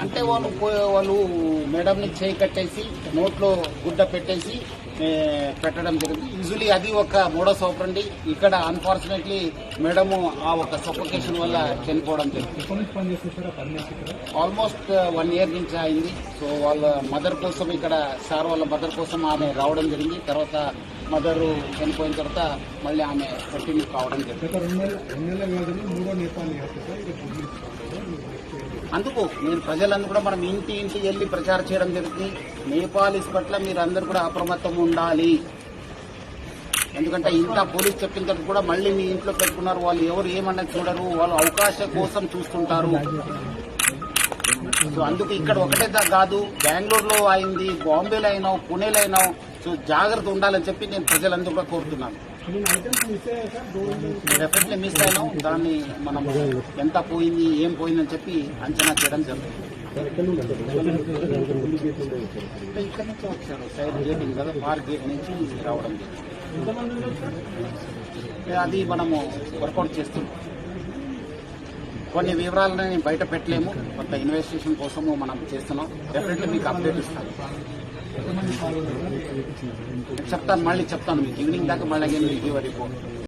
అంటే వాళ్ళు మేడంని చేయి కట్టేసి నోట్లో గుడ్డ పెట్టేసి పెట్టడం జరిగింది. యూజువలీ అది ఒక మోడస్ ఆపరండి. ఇక్కడ అన్ఫార్చునేట్లీ మేడము ఆ ఒక సఫోకేషన్ వల్ల చనిపోవడం జరిగింది. ఆల్మోస్ట్ 1 year నుంచి అయింది. సో వాళ్ళ మదర్ కోసం ఇక్కడ సార్ వాళ్ళ మదర్ కోసం ఆమె రావడం జరిగింది. తర్వాత మదర్ చనిపోయిన తర్వాత మళ్ళీ ఆమె కంటిన్యూ కావడం జరిగింది. అందుకు నేను ప్రజలందరూ కూడా మనం ఇంటికి వెళ్ళి ప్రచారం చేయడం జరుగుతుంది. నేపాలీస్ పట్ల మీరు అందరూ కూడా అప్రమత్తం ఉండాలి. ఎందుకంటే ఇంత పోలీస్ చెప్పిన తర్వాత కూడా మళ్ళీ మీ ఇంట్లో పెట్టుకున్నారు. వాళ్ళు ఎవరు ఏమన్నా చూడరు, వాళ్ళు అవకాశం కోసం చూస్తుంటారు. సో అందుకు ఇక్కడ ఒకటే కాదు, బెంగళూరులో అయింది, బాంబేలో అయినావు, పూణేలో అయినావు. సో జాగ్రత్త ఉండాలని చెప్పి నేను ప్రజలందరూ కూడా కోరుతున్నాను. డెఫినెట్లీ మిస్ అయినాం. దాన్ని మనం ఎంత పోయింది, ఏం పోయిందని చెప్పి అంచనా చేయడం జరుగుతుంది. ఇక్కడ నుంచి వచ్చారు, సైడ్ గేటింగ్ కదా, పార్క్ గేట్ నుంచి రావడం జరిగింది. అది మనము వర్కౌట్ చేస్తున్నాం. కొన్ని వివరాలను నేను బయట పెట్టలేము, కొంత ఇన్వెస్టిగేషన్ కోసము మనం చేస్తున్నాం. డెఫినెట్లీ మీకు అప్డేట్ ఇస్తాను. చెప్తాను, మళ్ళీ చెప్తాను మీకు ఈవినింగ్ దాకా. మళ్ళీ రిపోర్ట్